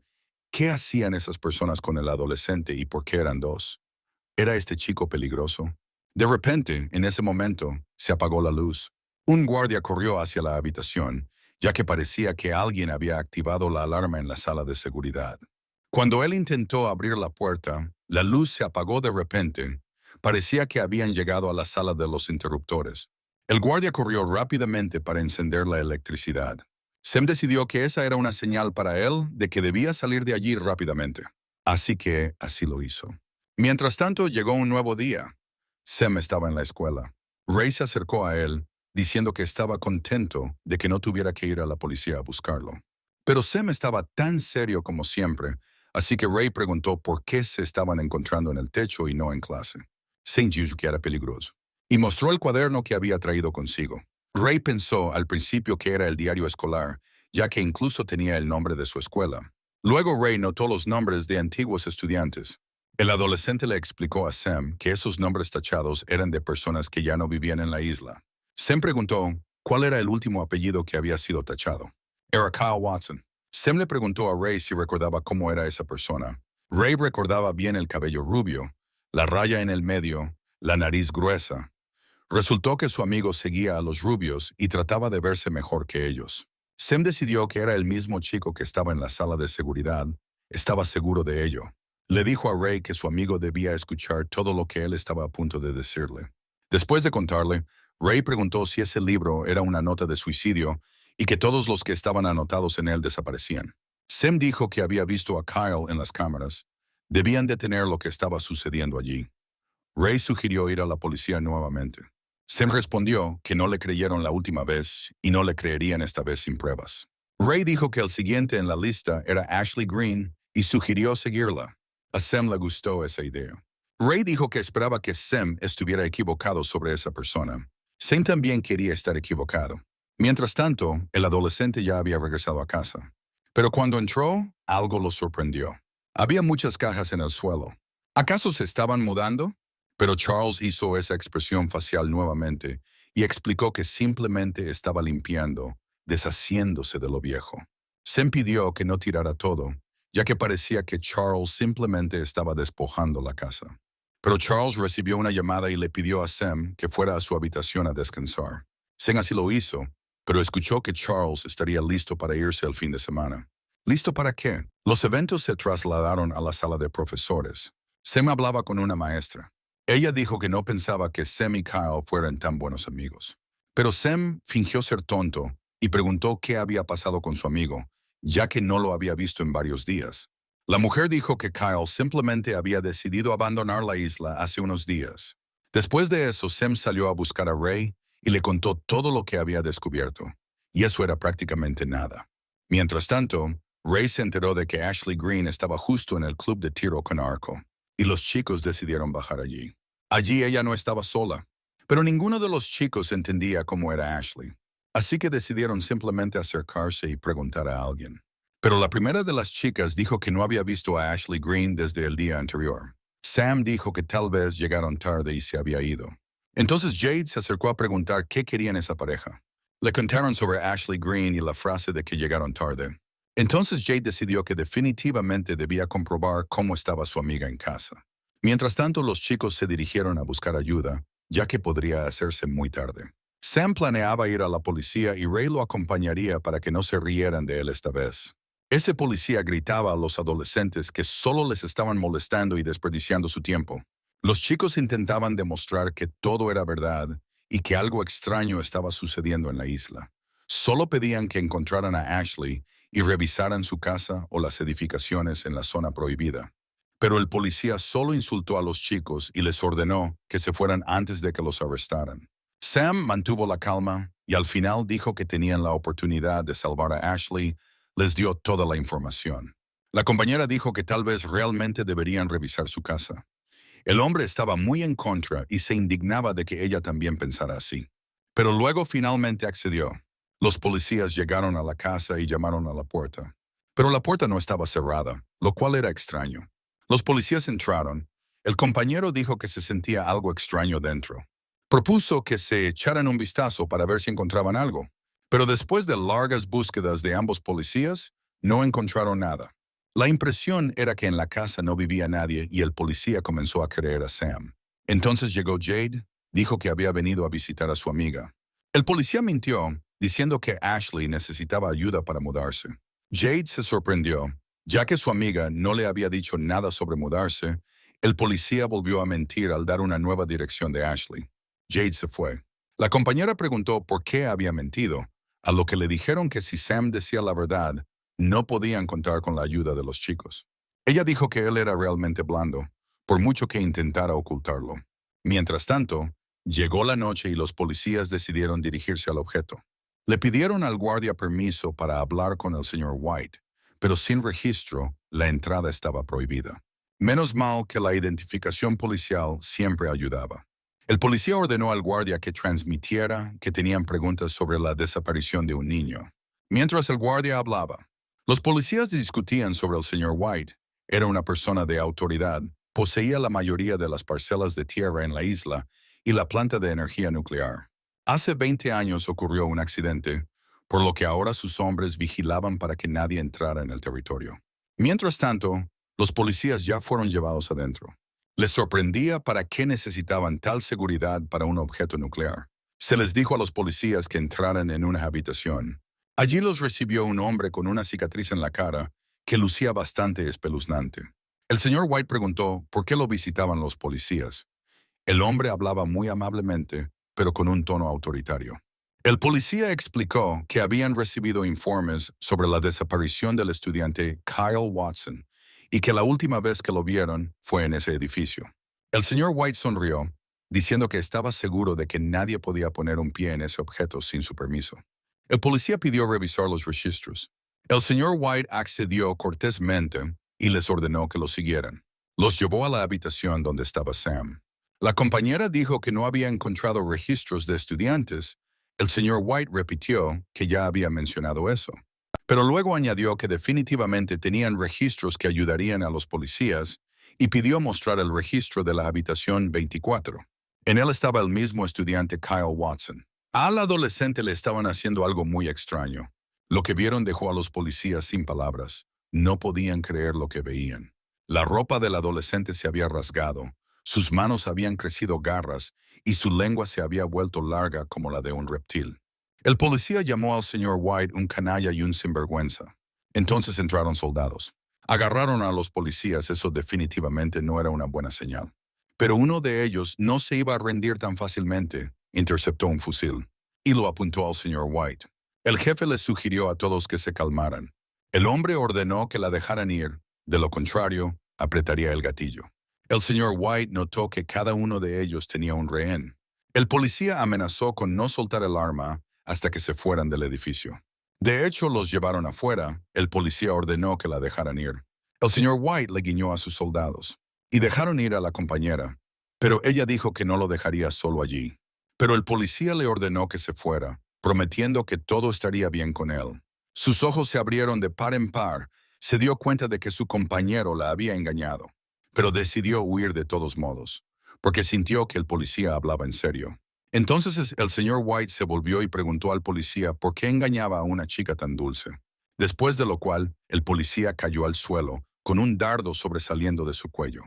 ¿qué hacían esas personas con el adolescente y por qué eran dos? ¿Era este chico peligroso? De repente, en ese momento, se apagó la luz. Un guardia corrió hacia la habitación, ya que parecía que alguien había activado la alarma en la sala de seguridad. Cuando él intentó abrir la puerta, la luz se apagó de repente. Parecía que habían llegado a la sala de los interruptores. El guardia corrió rápidamente para encender la electricidad. Sem decidió que esa era una señal para él de que debía salir de allí rápidamente. Así que así lo hizo. Mientras tanto, llegó un nuevo día. Sem estaba en la escuela. Ray se acercó a él, diciendo que estaba contento de que no tuviera que ir a la policía a buscarlo. Pero Sem estaba tan serio como siempre, así que Ray preguntó por qué se estaban encontrando en el techo y no en clase. Sem dijo que era peligroso. Y mostró el cuaderno que había traído consigo. Ray pensó al principio que era el diario escolar, ya que incluso tenía el nombre de su escuela. Luego Ray notó los nombres de antiguos estudiantes. El adolescente le explicó a Sam que esos nombres tachados eran de personas que ya no vivían en la isla. Sam preguntó cuál era el último apellido que había sido tachado. Era Kyle Watson. Sam le preguntó a Ray si recordaba cómo era esa persona. Ray recordaba bien el cabello rubio, la raya en el medio, la nariz gruesa. Resultó que su amigo seguía a los rubios y trataba de verse mejor que ellos. Sam decidió que era el mismo chico que estaba en la sala de seguridad. Estaba seguro de ello. Le dijo a Ray que su amigo debía escuchar todo lo que él estaba a punto de decirle. Después de contarle, Ray preguntó si ese libro era una nota de suicidio y que todos los que estaban anotados en él desaparecían. Sam dijo que había visto a Kyle en las cámaras. Debían detener lo que estaba sucediendo allí. Ray sugirió ir a la policía nuevamente. Sam respondió que no le creyeron la última vez y no le creerían esta vez sin pruebas. Ray dijo que el siguiente en la lista era Ashley Green y sugirió seguirla. A Sam le gustó esa idea. Ray dijo que esperaba que Sam estuviera equivocado sobre esa persona. Sam también quería estar equivocado. Mientras tanto, el adolescente ya había regresado a casa. Pero cuando entró, algo lo sorprendió. Había muchas cajas en el suelo. ¿Acaso se estaban mudando? Pero Charles hizo esa expresión facial nuevamente y explicó que simplemente estaba limpiando, deshaciéndose de lo viejo. Sam pidió que no tirara todo, ya que parecía que Charles simplemente estaba despojando la casa. Pero Charles recibió una llamada y le pidió a Sam que fuera a su habitación a descansar. Sam así lo hizo, pero escuchó que Charles estaría listo para irse el fin de semana. ¿Listo para qué? Los eventos se trasladaron a la sala de profesores. Sam hablaba con una maestra. Ella dijo que no pensaba que Sam y Kyle fueran tan buenos amigos. Pero Sam fingió ser tonto y preguntó qué había pasado con su amigo, ya que no lo había visto en varios días. La mujer dijo que Kyle simplemente había decidido abandonar la isla hace unos días. Después de eso, Sam salió a buscar a Ray y le contó todo lo que había descubierto. Y eso era prácticamente nada. Mientras tanto, Ray se enteró de que Ashley Green estaba justo en el club de tiro con arco, y los chicos decidieron bajar allí. Allí ella no estaba sola, pero ninguno de los chicos entendía cómo era Ashley. Así que decidieron simplemente acercarse y preguntar a alguien. Pero la primera de las chicas dijo que no había visto a Ashley Green desde el día anterior. Sam dijo que tal vez llegaron tarde y se había ido. Entonces Jade se acercó a preguntar qué querían esa pareja. Le contaron sobre Ashley Green y la frase de que llegaron tarde. Entonces Jade decidió que definitivamente debía comprobar cómo estaba su amiga en casa. Mientras tanto, los chicos se dirigieron a buscar ayuda, ya que podría hacerse muy tarde. Sam planeaba ir a la policía y Ray lo acompañaría para que no se rieran de él esta vez. Ese policía gritaba a los adolescentes que solo les estaban molestando y desperdiciando su tiempo. Los chicos intentaban demostrar que todo era verdad y que algo extraño estaba sucediendo en la isla. Solo pedían que encontraran a Ashley y revisaran su casa o las edificaciones en la zona prohibida. Pero el policía solo insultó a los chicos y les ordenó que se fueran antes de que los arrestaran. Sam mantuvo la calma y al final dijo que tenían la oportunidad de salvar a Ashley. Les dio toda la información. La compañera dijo que tal vez realmente deberían revisar su casa. El hombre estaba muy en contra y se indignaba de que ella también pensara así. Pero luego finalmente accedió. Los policías llegaron a la casa y llamaron a la puerta. Pero la puerta no estaba cerrada, lo cual era extraño. Los policías entraron. El compañero dijo que se sentía algo extraño dentro. Propuso que se echaran un vistazo para ver si encontraban algo. Pero después de largas búsquedas de ambos policías, no encontraron nada. La impresión era que en la casa no vivía nadie y el policía comenzó a creer a Sam. Entonces llegó Jade, dijo que había venido a visitar a su amiga. El policía mintió, diciendo que Ashley necesitaba ayuda para mudarse. Jade se sorprendió. Ya que su amiga no le había dicho nada sobre mudarse, el policía volvió a mentir al dar una nueva dirección de Ashley. Jade se fue. La compañera preguntó por qué había mentido, a lo que le dijeron que si Sam decía la verdad, no podían contar con la ayuda de los chicos. Ella dijo que él era realmente blando, por mucho que intentara ocultarlo. Mientras tanto, llegó la noche y los policías decidieron dirigirse al objeto. Le pidieron al guardia permiso para hablar con el señor White, pero sin registro, la entrada estaba prohibida. Menos mal que la identificación policial siempre ayudaba. El policía ordenó al guardia que transmitiera que tenían preguntas sobre la desaparición de un niño. Mientras el guardia hablaba, los policías discutían sobre el señor White. Era una persona de autoridad, poseía la mayoría de las parcelas de tierra en la isla y la planta de energía nuclear. Hace 20 años ocurrió un accidente, por lo que ahora sus hombres vigilaban para que nadie entrara en el territorio. Mientras tanto, los policías ya fueron llevados adentro. Les sorprendía para qué necesitaban tal seguridad para un objeto nuclear. Se les dijo a los policías que entraran en una habitación. Allí los recibió un hombre con una cicatriz en la cara que lucía bastante espeluznante. El señor White preguntó por qué lo visitaban los policías. El hombre hablaba muy amablemente, pero con un tono autoritario. El policía explicó que habían recibido informes sobre la desaparición del estudiante Kyle Watson y que la última vez que lo vieron fue en ese edificio. El señor White sonrió, diciendo que estaba seguro de que nadie podía poner un pie en ese objeto sin su permiso. El policía pidió revisar los registros. El señor White accedió cortésmente y les ordenó que lo siguieran. Los llevó a la habitación donde estaba Sam. La compañera dijo que no había encontrado registros de estudiantes. El señor White repitió que ya había mencionado eso. Pero luego añadió que definitivamente tenían registros que ayudarían a los policías y pidió mostrar el registro de la habitación 24. En él estaba el mismo estudiante Kyle Watson. Al adolescente le estaban haciendo algo muy extraño. Lo que vieron dejó a los policías sin palabras. No podían creer lo que veían. La ropa del adolescente se había rasgado, sus manos habían crecido garras y su lengua se había vuelto larga como la de un reptil. El policía llamó al señor White un canalla y un sinvergüenza. Entonces entraron soldados. Agarraron a los policías, eso definitivamente no era una buena señal. Pero uno de ellos no se iba a rendir tan fácilmente. Interceptó un fusil y lo apuntó al señor White. El jefe les sugirió a todos que se calmaran. El hombre ordenó que la dejaran ir, de lo contrario, apretaría el gatillo. El señor White notó que cada uno de ellos tenía un rehén. El policía amenazó con no soltar el arma hasta que se fueran del edificio. De hecho, los llevaron afuera. El policía ordenó que la dejaran ir. El señor White le guiñó a sus soldados y dejaron ir a la compañera, pero ella dijo que no lo dejaría solo allí. Pero el policía le ordenó que se fuera, prometiendo que todo estaría bien con él. Sus ojos se abrieron de par en par. Se dio cuenta de que su compañero la había engañado, pero decidió huir de todos modos, porque sintió que el policía hablaba en serio. Entonces el señor White se volvió y preguntó al policía por qué engañaba a una chica tan dulce. Después de lo cual, el policía cayó al suelo, con un dardo sobresaliendo de su cuello.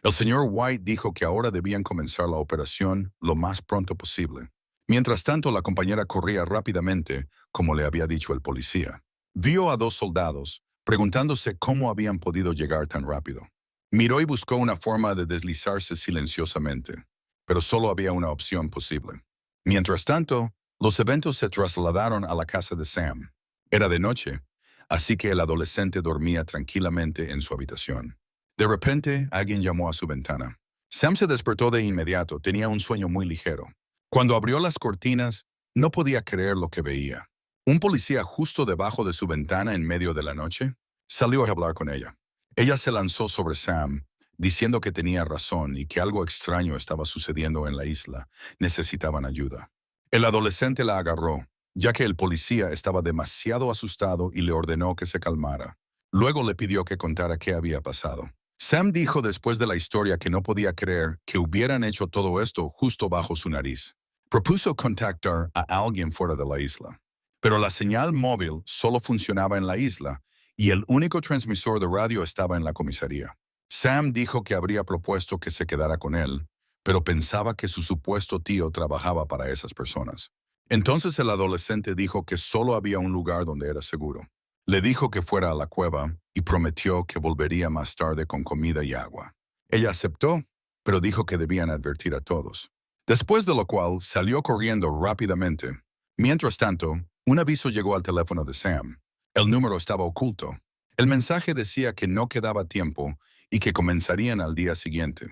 El señor White dijo que ahora debían comenzar la operación lo más pronto posible. Mientras tanto, la compañera corría rápidamente, como le había dicho el policía. Vio a dos soldados, preguntándose cómo habían podido llegar tan rápido. Miró y buscó una forma de deslizarse silenciosamente, pero solo había una opción posible. Mientras tanto, los eventos se trasladaron a la casa de Sam. Era de noche, así que el adolescente dormía tranquilamente en su habitación. De repente, alguien llamó a su ventana. Sam se despertó de inmediato, tenía un sueño muy ligero. Cuando abrió las cortinas, no podía creer lo que veía. Un policía justo debajo de su ventana en medio de la noche salió a hablar con ella. Ella se lanzó sobre Sam, diciendo que tenía razón y que algo extraño estaba sucediendo en la isla. Necesitaban ayuda. El adolescente la agarró, ya que el policía estaba demasiado asustado y le ordenó que se calmara. Luego le pidió que contara qué había pasado. Sam dijo después de la historia que no podía creer que hubieran hecho todo esto justo bajo su nariz. Propuso contactar a alguien fuera de la isla. Pero la señal móvil solo funcionaba en la isla y el único transmisor de radio estaba en la comisaría. Sam dijo que habría propuesto que se quedara con él, pero pensaba que su supuesto tío trabajaba para esas personas. Entonces el adolescente dijo que solo había un lugar donde era seguro. Le dijo que fuera a la cueva y prometió que volvería más tarde con comida y agua. Ella aceptó, pero dijo que debían advertir a todos. Después de lo cual salió corriendo rápidamente. Mientras tanto, un aviso llegó al teléfono de Sam. El número estaba oculto. El mensaje decía que no quedaba tiempo y que comenzarían al día siguiente.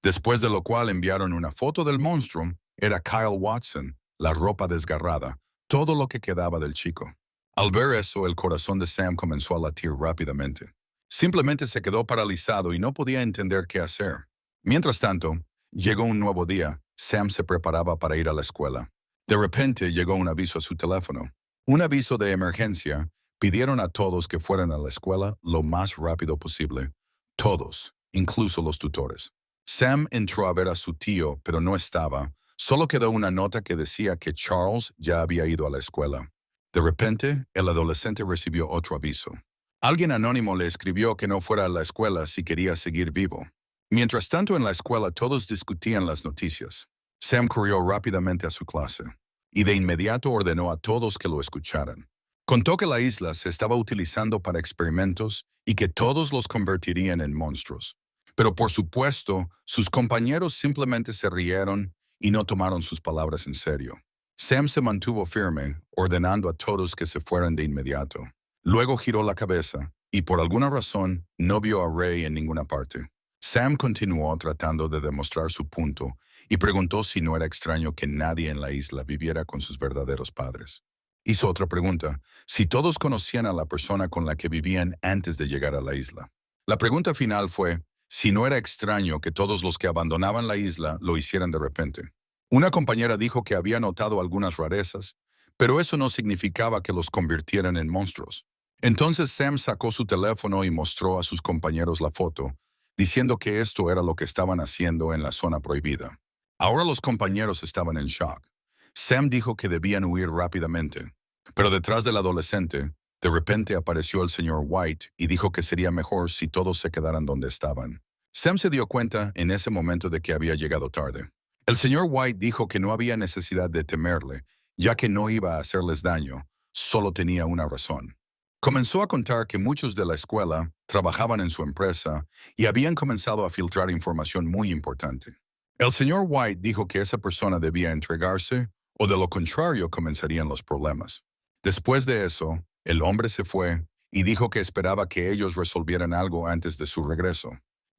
Después de lo cual enviaron una foto del monstruo. Era Kyle Watson, la ropa desgarrada, todo lo que quedaba del chico. Al ver eso, el corazón de Sam comenzó a latir rápidamente. Simplemente se quedó paralizado y no podía entender qué hacer. Mientras tanto, llegó un nuevo día. Sam se preparaba para ir a la escuela. De repente llegó un aviso a su teléfono. Un aviso de emergencia. Pidieron a todos que fueran a la escuela lo más rápido posible. Todos, incluso los tutores. Sam entró a ver a su tío, pero no estaba. Solo quedó una nota que decía que Charles ya había ido a la escuela. De repente, el adolescente recibió otro aviso. Alguien anónimo le escribió que no fuera a la escuela si quería seguir vivo. Mientras tanto, en la escuela todos discutían las noticias. Sam corrió rápidamente a su clase y de inmediato ordenó a todos que lo escucharan. Contó que la isla se estaba utilizando para experimentos y que todos los convertirían en monstruos. Pero por supuesto, sus compañeros simplemente se rieron y no tomaron sus palabras en serio. Sam se mantuvo firme, ordenando a todos que se fueran de inmediato. Luego giró la cabeza y por alguna razón no vio a Ray en ninguna parte. Sam continuó tratando de demostrar su punto y preguntó si no era extraño que nadie en la isla viviera con sus verdaderos padres. Hizo otra pregunta, si todos conocían a la persona con la que vivían antes de llegar a la isla. La pregunta final fue, si no era extraño que todos los que abandonaban la isla lo hicieran de repente. Una compañera dijo que había notado algunas rarezas, pero eso no significaba que los convirtieran en monstruos. Entonces Sam sacó su teléfono y mostró a sus compañeros la foto, diciendo que esto era lo que estaban haciendo en la zona prohibida. Ahora los compañeros estaban en shock. Sam dijo que debían huir rápidamente, pero detrás del adolescente, de repente apareció el señor White y dijo que sería mejor si todos se quedaran donde estaban. Sam se dio cuenta en ese momento de que había llegado tarde. El señor White dijo que no había necesidad de temerle, ya que no iba a hacerles daño, solo tenía una razón. Comenzó a contar que muchos de la escuela trabajaban en su empresa y habían comenzado a filtrar información muy importante. El señor White dijo que esa persona debía entregarse o de lo contrario comenzarían los problemas. Después de eso, el hombre se fue y dijo que esperaba que ellos resolvieran algo antes de su regreso.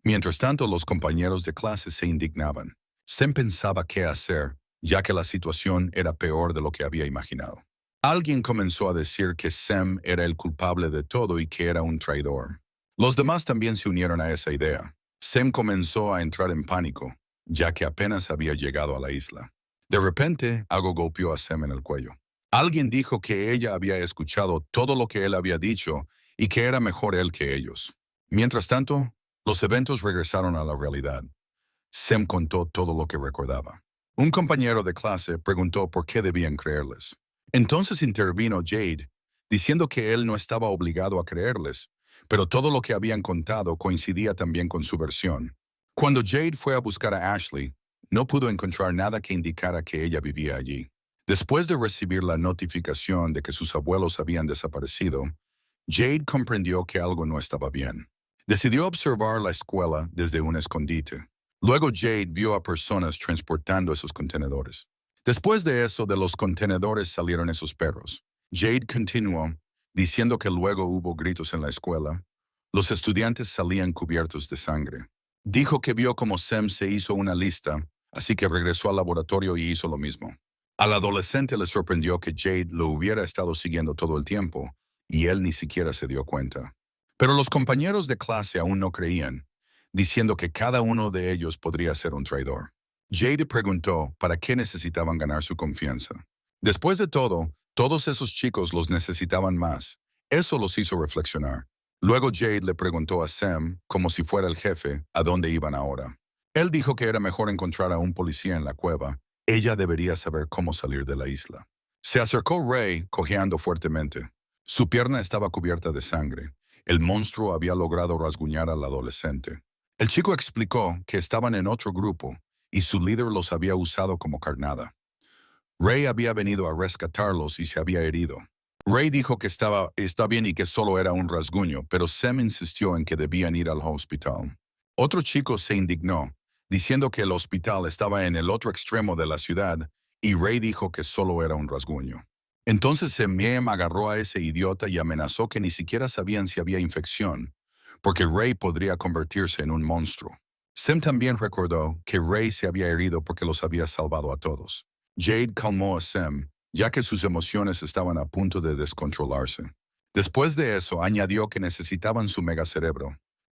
Mientras tanto, los compañeros de clase se indignaban. Sam pensaba qué hacer, ya que la situación era peor de lo que había imaginado. Alguien comenzó a decir que Sam era el culpable de todo y que era un traidor. Los demás también se unieron a esa idea. Sam comenzó a entrar en pánico, ya que apenas había llegado a la isla. De repente, algo golpeó a Sam en el cuello. Alguien dijo que ella había escuchado todo lo que él había dicho y que era mejor él que ellos. Mientras tanto, los eventos regresaron a la realidad. Sam contó todo lo que recordaba. Un compañero de clase preguntó por qué debían creerles. Entonces intervino Jade, diciendo que él no estaba obligado a creerles, pero todo lo que habían contado coincidía también con su versión. Cuando Jade fue a buscar a Ashley, no pudo encontrar nada que indicara que ella vivía allí. Después de recibir la notificación de que sus abuelos habían desaparecido, Jade comprendió que algo no estaba bien. Decidió observar la escuela desde un escondite. Luego Jade vio a personas transportando esos contenedores. Después de eso, de los contenedores salieron esos perros. Jade continuó, diciendo que luego hubo gritos en la escuela. Los estudiantes salían cubiertos de sangre. Dijo que vio como Sam se hizo una lista, así que regresó al laboratorio y hizo lo mismo. Al adolescente le sorprendió que Jade lo hubiera estado siguiendo todo el tiempo, y él ni siquiera se dio cuenta. Pero los compañeros de clase aún no creían, diciendo que cada uno de ellos podría ser un traidor. Jade preguntó para qué necesitaban ganar su confianza. Después de todo, todos esos chicos los necesitaban más. Eso los hizo reflexionar. Luego Jade le preguntó a Sam, como si fuera el jefe, a dónde iban ahora. Él dijo que era mejor encontrar a un policía en la cueva. Ella debería saber cómo salir de la isla. Se acercó Ray, cojeando fuertemente. Su pierna estaba cubierta de sangre. El monstruo había logrado rasguñar al adolescente. El chico explicó que estaban en otro grupo y su líder los había usado como carnada. Ray había venido a rescatarlos y se había herido. Ray dijo que está bien y que solo era un rasguño, pero Sam insistió en que debían ir al hospital. Otro chico se indignó, diciendo que el hospital estaba en el otro extremo de la ciudad y Ray dijo que solo era un rasguño. Entonces Sam agarró a ese idiota y amenazó que ni siquiera sabían si había infección, porque Ray podría convertirse en un monstruo. Sam también recordó que Ray se había herido porque los había salvado a todos. Jade calmó a Sam, ya que sus emociones estaban a punto de descontrolarse. Después de eso, añadió que necesitaban su megacerebro.